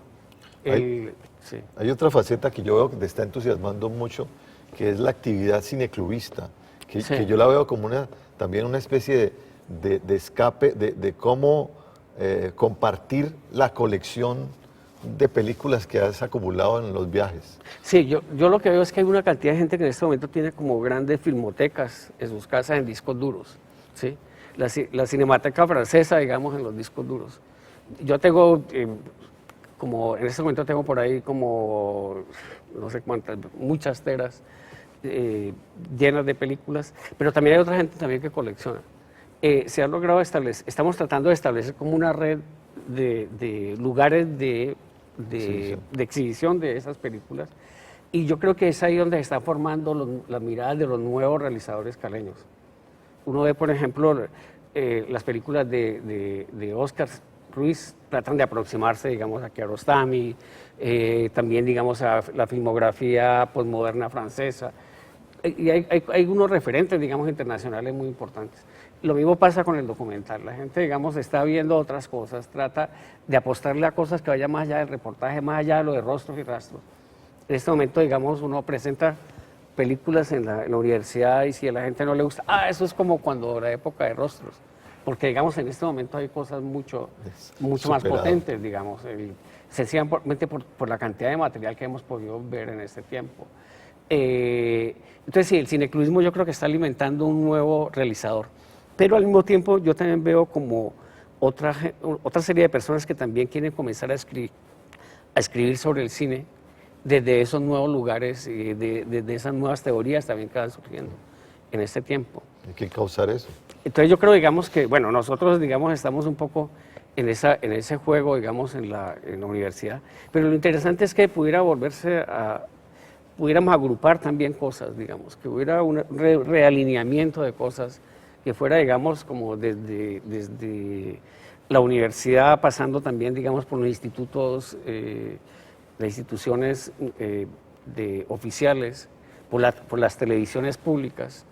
Hay otra faceta que yo veo que te está entusiasmando mucho, que es la actividad cineclubista, que yo la veo como también una especie de escape, de cómo compartir la colección de películas que has acumulado en los viajes. Sí, yo lo que veo es que hay una cantidad de gente que en este momento tiene como grandes filmotecas en sus casas en discos duros, ¿sí? La Cinemateca Francesa, digamos, en los discos duros. Yo tengo, en este momento tengo por ahí como, no sé cuántas, muchas teras llenas de películas, pero también hay otra gente también que colecciona. Se ha logrado estamos tratando de establecer como una red de lugares de exhibición de esas películas, y yo creo que es ahí donde se están formando las miradas de los nuevos realizadores caleños. Uno ve, por ejemplo, las películas de Óscar Ruiz tratan de aproximarse, digamos, a Kiarostami, también, digamos, a la filmografía posmoderna francesa, y hay unos referentes, digamos, internacionales muy importantes. Lo mismo pasa con el documental. La gente, digamos, está viendo otras cosas, trata de apostarle a cosas que vayan más allá del reportaje, más allá de lo de Rostros y Rastros. En este momento, digamos, uno presenta películas en la universidad y si a la gente no le gusta, eso es como cuando la época de Rostros. Porque, digamos, en este momento hay cosas mucho más potentes, digamos, sencillamente por la cantidad de material que hemos podido ver en este tiempo. Entonces, sí, el cineclubismo yo creo que está alimentando un nuevo realizador. Pero al mismo tiempo yo también veo como otra serie de personas que también quieren comenzar a escribir sobre el cine desde esos nuevos lugares y desde esas nuevas teorías también que van surgiendo en este tiempo. Hay que causar eso. Entonces yo creo, digamos, que, bueno, nosotros, digamos, estamos un poco en ese juego, digamos, en la universidad, pero lo interesante es que pudiéramos agrupar también cosas, digamos, que hubiera un realineamiento de cosas, que fuera, digamos, como desde la universidad, pasando también, digamos, por los institutos, las instituciones oficiales, por las televisiones públicas.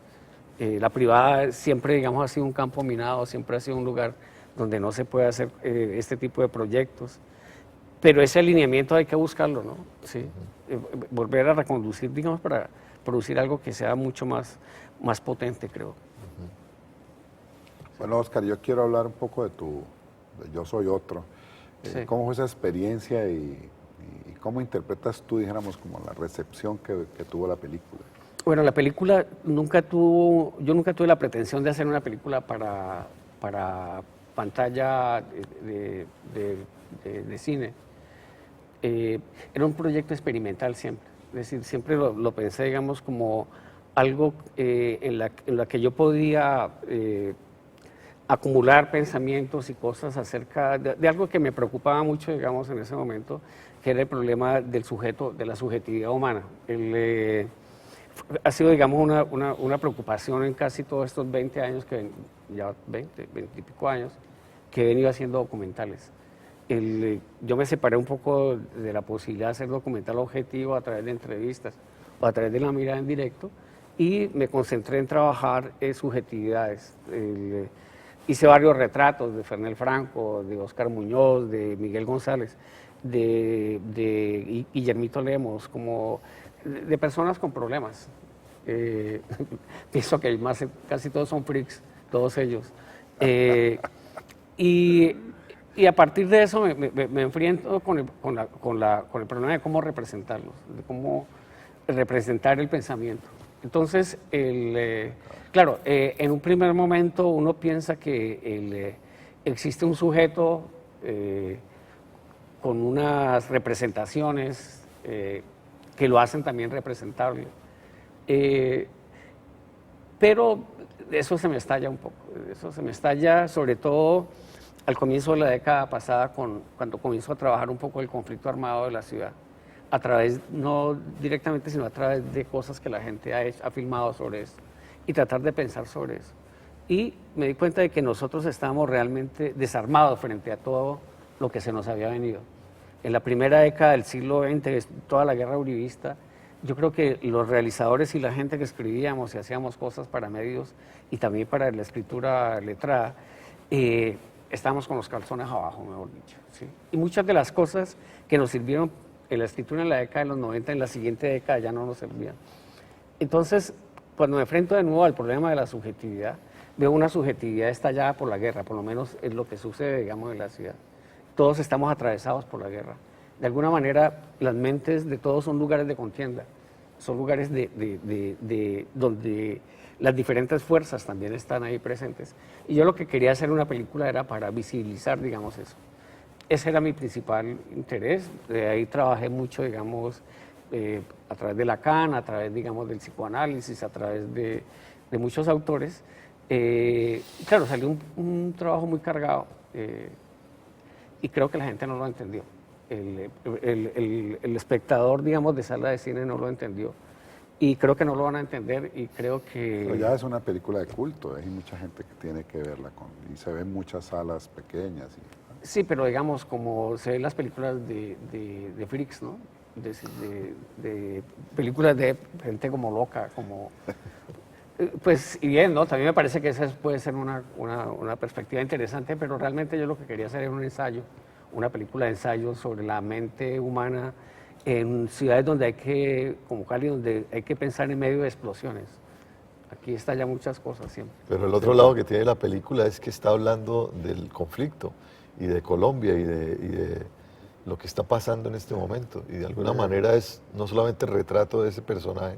La privada siempre, digamos, ha sido un campo minado, siempre ha sido un lugar donde no se puede hacer este tipo de proyectos. Pero ese alineamiento hay que buscarlo, ¿no? Sí. Volver a reconducir, digamos, para producir algo que sea mucho más potente, creo. Bueno, Oscar, yo quiero hablar un poco de Yo Soy Otro. Sí. ¿Cómo fue esa experiencia y cómo interpretas tú, dijéramos, como la recepción que tuvo la película? Bueno, la película yo nunca tuve la pretensión de hacer una película para pantalla de cine. Era un proyecto experimental siempre, es decir, siempre lo pensé, digamos, como algo en la que yo podía acumular pensamientos y cosas acerca de algo que me preocupaba mucho, digamos, en ese momento, que era el problema del sujeto, de la subjetividad humana. Ha sido, digamos, una preocupación en casi todos estos 20 años, ya 20 y pico años, que he venido haciendo documentales. Yo me separé un poco de la posibilidad de hacer documental objetivo a través de entrevistas o a través de la mirada en directo, y me concentré en trabajar subjetividades. Hice varios retratos de Fernel Franco, de Óscar Muñoz, de Miguel González, de Guillermito Lemos, como de personas con problemas. Pienso que casi todos son freaks, todos ellos. Y a partir de eso me enfrento con el problema de cómo representarlos, de cómo representar el pensamiento. Entonces, claro, en un primer momento uno piensa que existe un sujeto con unas representaciones que lo hacen también representable. Pero eso se me estalla un poco, eso se me estalla sobre todo al comienzo de la década pasada, cuando comenzó a trabajar un poco el conflicto armado de la ciudad, a través, no directamente, sino a través de cosas que la gente ha filmado sobre eso, y tratar de pensar sobre eso. Y me di cuenta de que nosotros estábamos realmente desarmados frente a todo lo que se nos había venido. En la primera década del siglo XX, toda la guerra uribista, yo creo que los realizadores y la gente que escribíamos y hacíamos cosas para medios y también para la escritura letrada, estábamos con los calzones abajo, mejor dicho. ¿Sí? Y muchas de las cosas que nos sirvieron en la escritura en la década de los 90, en la siguiente década ya no nos servían. Entonces, cuando me enfrento de nuevo al problema de la subjetividad, veo una subjetividad estallada por la guerra, por lo menos es lo que sucede, digamos, en la ciudad. Todos estamos atravesados por la guerra. De alguna manera, las mentes de todos son lugares de contienda, son lugares donde las diferentes fuerzas también están ahí presentes. Y yo lo que quería hacer una película era para visibilizar, digamos, eso. Ese era mi principal interés. De ahí trabajé mucho, digamos, a través de Lacan, a través, digamos, del psicoanálisis, a través de muchos autores. Claro, salió un trabajo muy cargado y creo que la gente no lo entendió. El espectador, digamos, de sala de cine no lo entendió. Y creo que no lo van a entender y creo que... Pero ya es una película de culto, hay mucha gente que tiene que verla y se ven muchas salas pequeñas. Sí, pero digamos, como se ven las películas de freaks, ¿no? De películas de gente como loca, como... Pues, y bien, ¿no? También me parece que esa puede ser una perspectiva interesante, pero realmente yo lo que quería hacer era un ensayo, una película de ensayo sobre la mente humana en ciudades donde hay que, como Cali, donde hay que pensar en medio de explosiones. Aquí está ya muchas cosas siempre. Pero el otro lado que tiene la película es que está hablando del conflicto y de Colombia y de lo que está pasando en este momento. Y de alguna manera es no solamente el retrato de ese personaje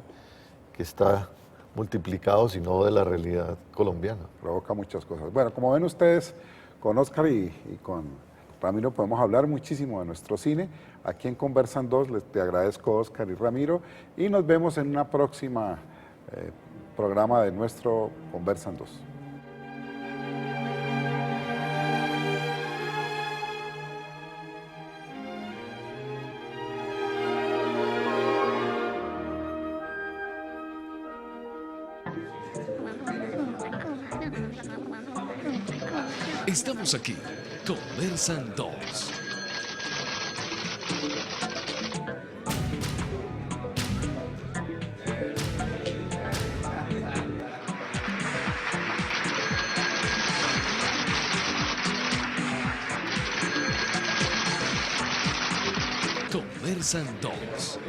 que está multiplicado, sino de la realidad colombiana. Provoca muchas cosas. Bueno, como ven ustedes, Con Óscar y con Ramiro podemos hablar muchísimo de nuestro cine. Aquí en Conversan 2 te agradezco, Óscar y Ramiro, y nos vemos en una próxima programa de nuestro Conversan 2. Estamos aquí, Conversan 2. Conversan 2.